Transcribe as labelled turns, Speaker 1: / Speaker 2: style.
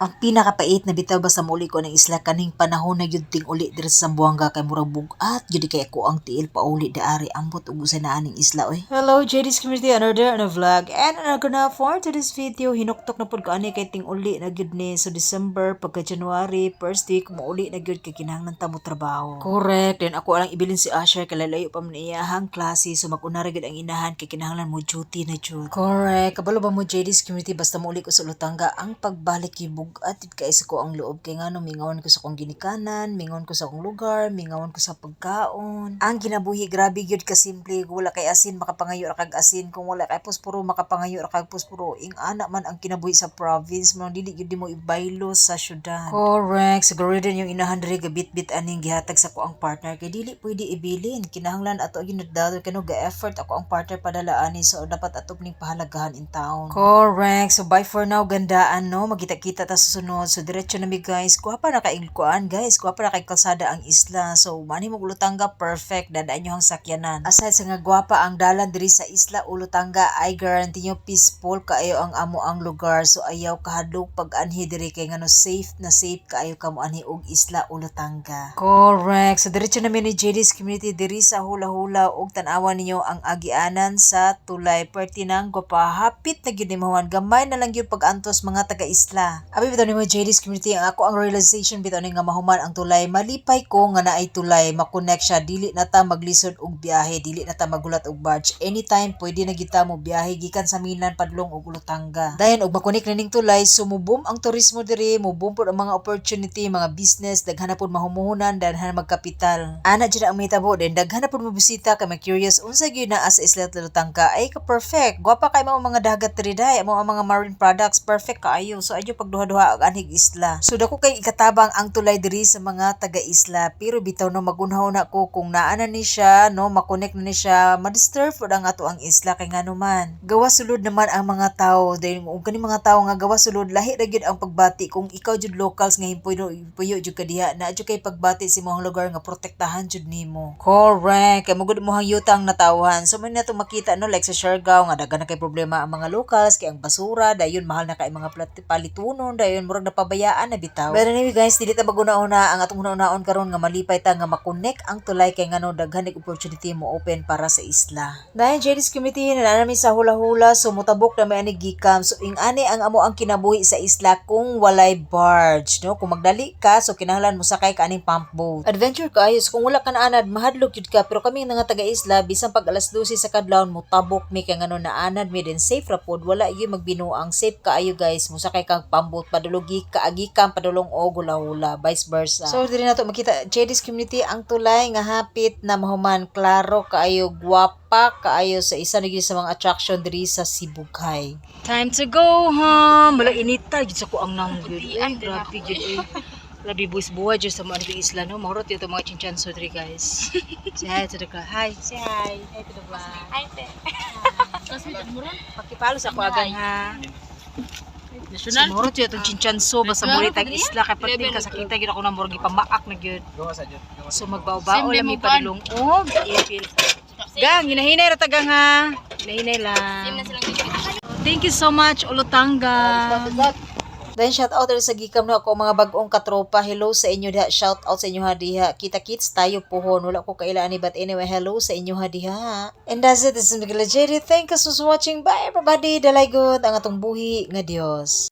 Speaker 1: Ang pinakapait na bitaw basta muli ko ng isla kaning panahon na yun ting uli diri sa Zamboanga kay murag bugat gyud kay ako ang tiil pauli daari ambot ug usa na aning isla oy. Hello JD's community, another vlog and I'm gonna for today's video hinuktok na pud ko ani kay ting uli na gyud ni so December pagka January first week mauli na gyud kay kinahanglan ta mo trabaho. Correct, then ako lang ibilin si Asher kay lalayo pa man iyahang klase so mag-una ra gyud ang inahan kay kinahanglan mo duty na jud. Correct, kabalo ba mo JD's community basta mauli ko sa Lutanga ang pagbalik yung atid kay sa ko ang loob kay ngano mingawan ko sa kong ginikanan, mingawan ko sa akong lugar, mingawan ko sa pagkaon. Ang ginabuhi grabe gyud ka simple, kung wala kay asin makapangayo ra kag asin, kung wala kay posporo makapangayo ra kag posporo. Ing ana man ang kinabuhi sa province, mo dili gyud mo ibaylo sa syudad. Correct, siguro din yung inahan diri gabit-bit aning gihatag sa ko ang partner kay dili pwede ibilin. Kinahanglan ato ginadalo kano ga effort ako ang partner padala ani so dapat ato ning pahalagahan in town. Correct. So bye for now gandaan no, magkita-kita ta sa sunod. So diretso na mi guys. Kuha pa na kay kuan guys. Kuha pa na kay kalsada ang isla. So mani mo Ulutanga perfect. Dadaan nyo ang sakyanan. Aside sa nga gwapa ang dalan diri sa isla Ulutanga, I guarantee nyo peaceful kaayo ang amo ang lugar. So ayaw kahadlok pag anhi diri kay ngano safe na safe kaayo kamo anhi og isla Ulutanga. Correct. So diretso na mi ni JD's community diri sa hula-hula og tan-awan ninyo ang agianan sa tulay pertinang gwapa. Hapit na gyud ni mahuman. Gamay na lang gyud pag-antos mga taga-isla. Abi bitaw ni mo JD's community ang ako ang realization bitaw ni nga mahuman ang tulay. Malipay ko nga naay tulay, makonect siya, dili na ta maglisod og biyahe, dili na ta magulat og barge. Anytime pwede na kita mo biyahe gikan sa Milan padlong og Ulutanga. Dayon og makonek na ning tulay, sumubom ang turismo diri, mubom pud ang mga opportunity, mga business, daghan na pud mahumuhunan, daghan magkapital. Ana jud ang mitabo din, daghan na pud mobisita kay curious unsa gyud na sa isla Ulutanga. Ay ka perfect. Gwapa kay mga dagat diri day, mga marine products perfect kaayo. So adyo pagduha-duha og anig isla. So dako kay ikatabang ang tulay diri sa mga taga-isla pero bitaw no magunhaw na ko kung naa na ni siya no makonek na ni siya ma-disturb pud ang ato ang isla kay ngano man. Gawa sulod naman ang mga tawo then ug kani mga tawo nga gawa sulod lahi ra gyud ang pagbati kung ikaw jud locals nga himpuyo jud ka diha na adyo kay pagbati sa imong lugar nga protektahan jud nimo. Correct. Kay magud mo yutang natawhan. So man nato makita no like sa Siargao nga daghan na kay problema ang mga locals kay ang basura dayon mahal na kay mga palitunon dayon murag napabayaan na bitaw. Pero anyway guys, dili ta maguna-una ang atong una-unaon karon nga malipay ta nga makonek ang tulay kay ngano daghan nig opportunity mo open para sa isla. Dahil JD's community na nami sa hula-hula so mutabok na may ani gikam so ing ani ang amo ang kinabuhi sa isla kung walay barge no. Kung magdali ka so kinahanglan mo sakay ka aning pump boat. Adventure ka ayos kung wala ka na anad mahadlok jud ka pero kami nga taga-isla bisan pag alas 12 sa kadlawon mutabok mi kay ngano naanad mi din safe ra pod wala gyud magbinuang safe kaayo guys mo sakay kang pambot padulugi kaagikam padulong og hula-hula vice versa. So diri nato makita JD's community ang tulay nga hapit na mahuman klaro kaayo gwapa kaayo sa isa na gyud sa mga attraction diri sa Sibugay. Time to go home. Wala inita gyud sa ko ang nang gyud. Ay grabe gyud eh. Labi buwis-buwa dyan sa mga isla, no? Mahurot yung mga chinchanso diri guys. Say hi to the vlog. Hi. Say hi. Hi to the vlog.
Speaker 2: Hi, te.
Speaker 1: Pakipalo sa ko agang ha.
Speaker 2: National.
Speaker 1: So, mahurot yung itong chinchanso. Basta murit ang isla. Kaya pating kasakita yun ako na murag ipamaak na yun. So magbao-bao lang may padulong. Oh, ipil. Gang, hinahinay ratagang ha. Hinahinay lang. Thank you so much, Ulutanga. Then shout out rin sa gikam no ako mga bagong katropa. Hello sa inyo diha. Shout out sa inyo ha diha. Kita-kits tayo pohon. Wala ko kailan ni but anyway hello sa inyo ha diha. And that's it. This is Miguel Jerry. Thank you so much for watching. Bye everybody. Dalay good ang atong buhi nga Dios.